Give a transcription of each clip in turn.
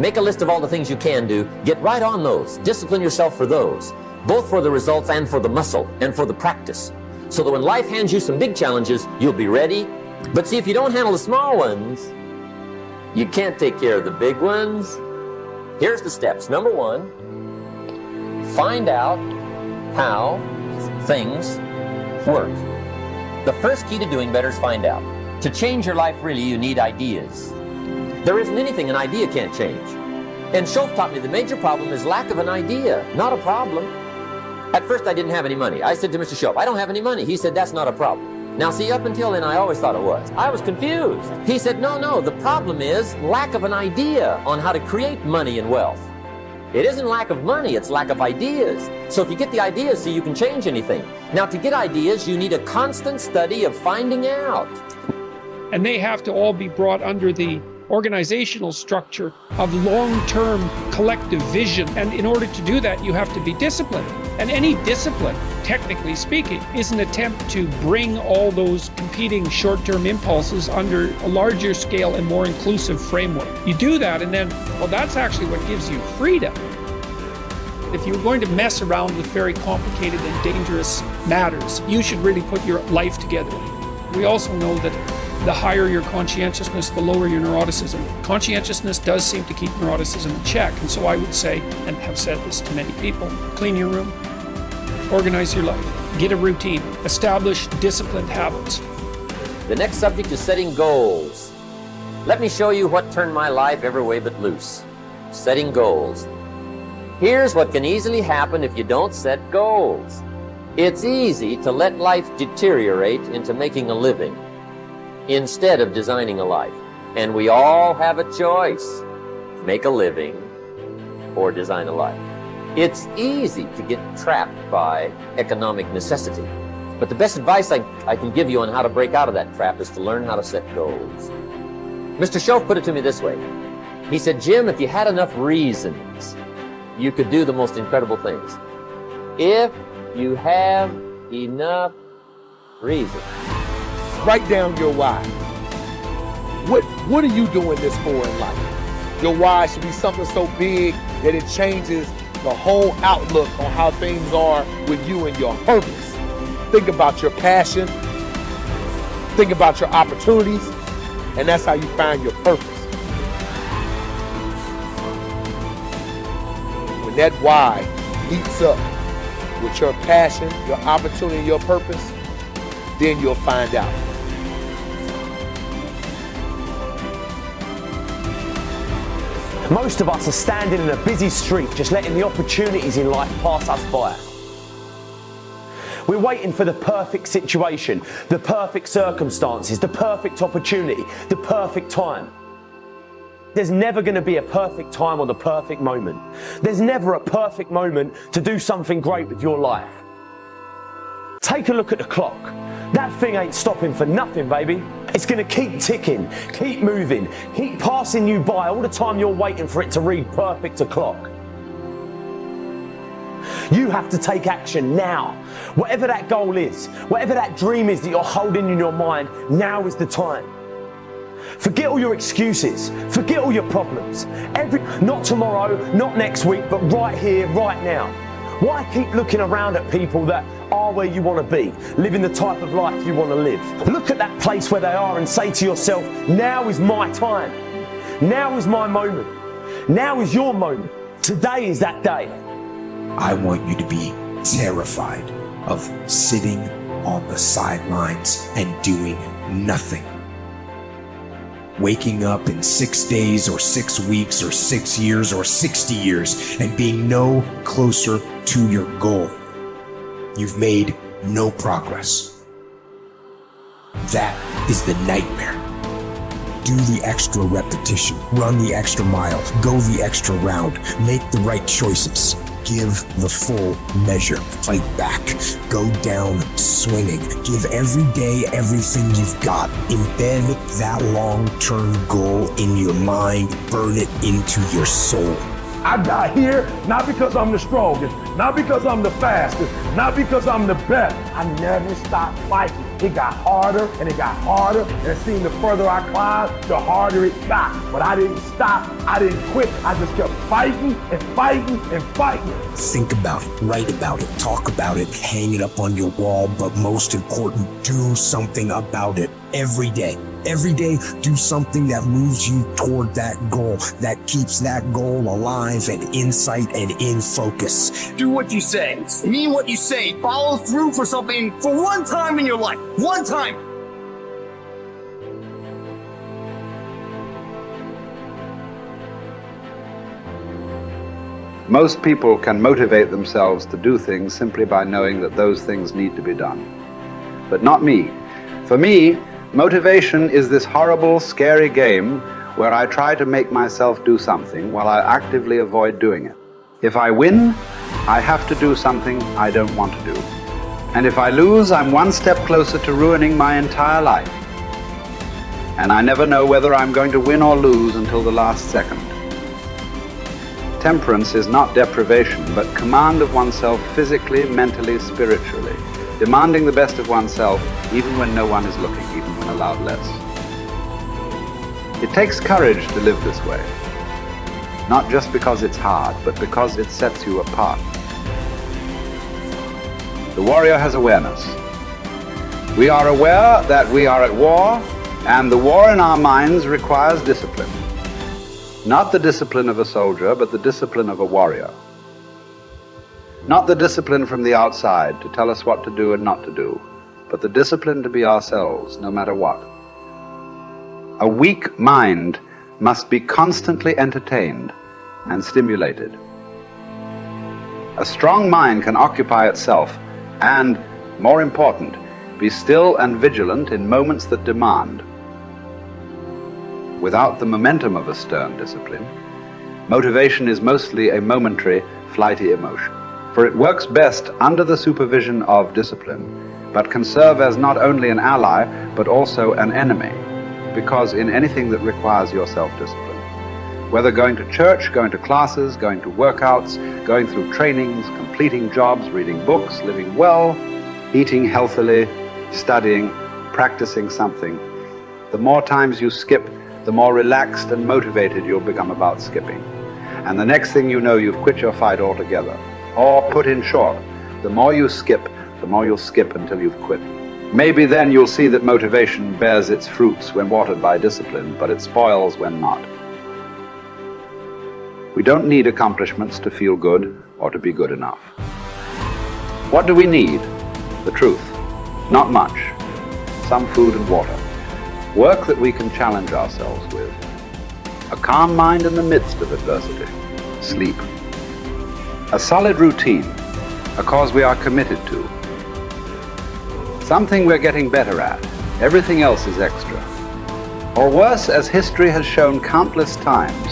Make a list of all the things you can do. Get right on those. Discipline yourself for those, both for the results and for the muscle and for the practice, so that when life hands you some big challenges, you'll be ready. But see, if you don't handle the small ones, you can't take care of the big ones. Here's the steps. Number one, find out how things work. The first key to doing better is find out. To change your life, really, you need ideas. There isn't anything an idea can't change. And Schoaf taught me the major problem is lack of an idea, not a problem. At first, I didn't have any money. I said to Mr. Schoaf, I don't have any money. He said, that's not a problem. Now, see, up until then, I always thought it was. I was confused. He said, no, the problem is lack of an idea on how to create money and wealth. It isn't lack of money, it's lack of ideas. So if you get the ideas, see, you can change anything. Now, to get ideas, you need a constant study of finding out. And they have to all be brought under the organizational structure of long-term collective vision. And in order to do that, you have to be disciplined. And any discipline, technically speaking, is an attempt to bring all those competing short-term impulses under a larger scale and more inclusive framework. You do that, and then, well, that's actually what gives you freedom. If you're going to mess around with very complicated and dangerous matters, you should really put your life together. We also know that the higher your conscientiousness, the lower your neuroticism. Conscientiousness does seem to keep neuroticism in check, and so I would say, and have said this to many people, clean your room, organize your life, get a routine, establish disciplined habits. The next subject is setting goals. Let me show you what turned my life every way but loose. Setting goals. Here's what can easily happen if you don't set goals. It's easy to let life deteriorate into making a living instead of designing a life. And we all have a choice. Make a living or design a life. It's easy to get trapped by economic necessity. But the best advice I can give you on how to break out of that trap is to learn how to set goals. Mr. Schoaf put it to me this way. He said, Jim, if you had enough reasons, you could do the most incredible things. If you have enough reasons. Write down your why. What are you doing this for in life? Your why should be something so big that it changes the whole outlook on how things are with you and your purpose. Think about your passion. Think about your opportunities. And that's how you find your purpose. When that why meets up with your passion, your opportunity, and your purpose, then you'll find out. Most of us are standing in a busy street, just letting the opportunities in life pass us by. We're waiting for the perfect situation, the perfect circumstances, the perfect opportunity, the perfect time. There's never going to be a perfect time or the perfect moment. There's never a perfect moment to do something great with your life. Take a look at the clock. That thing ain't stopping for nothing, baby. It's going to keep ticking, keep moving, keep passing you by all the time you're waiting for it to read perfect o'clock. You have to take action now. Whatever that goal is, whatever that dream is that you're holding in your mind, now is the time. Forget all your excuses. Forget all your problems. Not tomorrow, not next week, but right here, right now. Why keep looking around at people that are where you want to be, living the type of life you want to live? Look at that place where they are and say to yourself, now is my time. Now is my moment. Now is your moment. Today is that day. I want you to be terrified of sitting on the sidelines and doing nothing. Waking up in 6 days or 6 weeks or 6 years or 60 years and being no closer to your goal. You've made no progress. That is the nightmare. Do the extra repetition, run the extra mile, go the extra round, make the right choices. Give the full measure, fight back, go down swinging, give every day everything you've got, embed that long-term goal in your mind, burn it into your soul. I got here not because I'm the strongest, not because I'm the fastest, not because I'm the best. I never stopped fighting. It got harder and it got harder, and it seemed the further I climbed, the harder it got. But I didn't stop, I didn't quit. I just kept fighting and fighting and fighting. Think about it, write about it, talk about it, hang it up on your wall, but most important, do something about it every day. Every day, do something that moves you toward that goal, that keeps that goal alive and in sight and in focus. Do what you say, mean what you say, follow through for something for one time in your life. One time. Most people can motivate themselves to do things simply by knowing that those things need to be done. But not me. For me, motivation is this horrible, scary game where I try to make myself do something while I actively avoid doing it. If I win, I have to do something I don't want to do. And if I lose, I'm one step closer to ruining my entire life. And I never know whether I'm going to win or lose until the last second. Temperance is not deprivation, but command of oneself physically, mentally, spiritually. Demanding the best of oneself, even when no one is looking, even when allowed less. It takes courage to live this way. Not just because it's hard, but because it sets you apart. The warrior has awareness. We are aware that we are at war, and the war in our minds requires discipline. Not the discipline of a soldier, but the discipline of a warrior. Not the discipline from the outside to tell us what to do and not to do, but the discipline to be ourselves, no matter what. A weak mind must be constantly entertained and stimulated. A strong mind can occupy itself and, more important, be still and vigilant in moments that demand. Without the momentum of a stern discipline, motivation is mostly a momentary, flighty emotion. For it works best under the supervision of discipline, but can serve as not only an ally, but also an enemy, because in anything that requires your self-discipline, whether going to church, going to classes, going to workouts, going through trainings, completing jobs, reading books, living well, eating healthily, studying, practicing something, the more times you skip, the more relaxed and motivated you'll become about skipping. And the next thing you know, you've quit your fight altogether. Or put in short, the more you skip, the more you'll skip until you've quit. Maybe then you'll see that motivation bears its fruits when watered by discipline, but it spoils when not. We don't need accomplishments to feel good or to be good enough. What do we need? The truth. Not much. Some food and water. Work that we can challenge ourselves with. A calm mind in the midst of adversity. Sleep. A solid routine. A cause we are committed to. Something we're getting better at. Everything else is extra. Or worse, as history has shown countless times,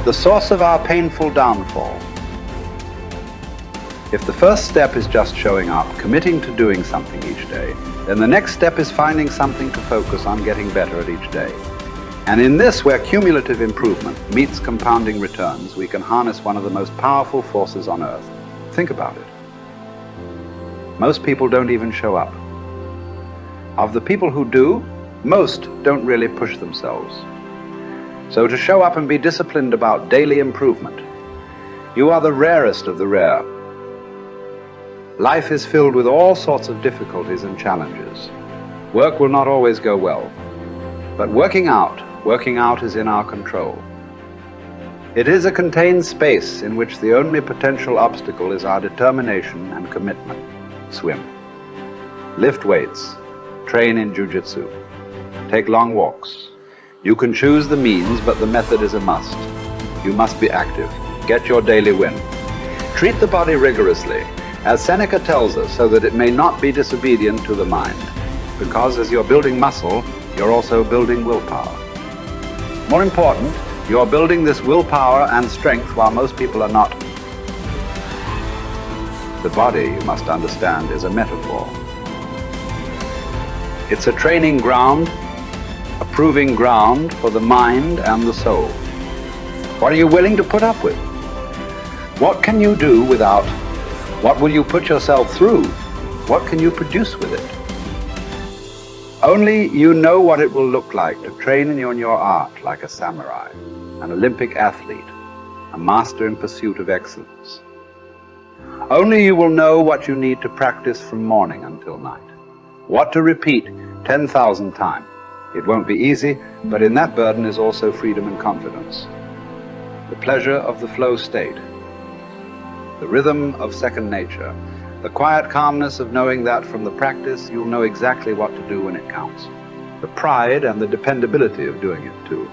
the source of our painful downfall. If the first step is just showing up, committing to doing something each day, then the next step is finding something to focus on getting better at each day. And in this, where cumulative improvement meets compounding returns, we can harness one of the most powerful forces on earth. Think about it. Most people don't even show up. Of the people who do, most don't really push themselves. So to show up and be disciplined about daily improvement, you are the rarest of the rare. Life is filled with all sorts of difficulties and challenges. Work will not always go well. But working out is in our control. It is a contained space in which the only potential obstacle is our determination and commitment. Swim. Lift weights. Train in jiu-jitsu. Take long walks. You can choose the means, but the method is a must. You must be active. Get your daily win. Treat the body rigorously, as Seneca tells us, so that it may not be disobedient to the mind. Because as you're building muscle, you're also building willpower. More important, you're building this willpower and strength while most people are not. The body, you must understand, is a metaphor. It's a training ground, a proving ground for the mind and the soul. What are you willing to put up with? What can you do without What will you put yourself through? What can you produce with it? Only you know what it will look like to train in your art like a samurai, an Olympic athlete, a master in pursuit of excellence. Only you will know what you need to practice from morning until night, what to repeat 10,000 times. It won't be easy, but in that burden is also freedom and confidence. The pleasure of the flow state, the rhythm of second nature, the quiet calmness of knowing that from the practice you'll know exactly what to do when it counts, the pride and the dependability of doing it too.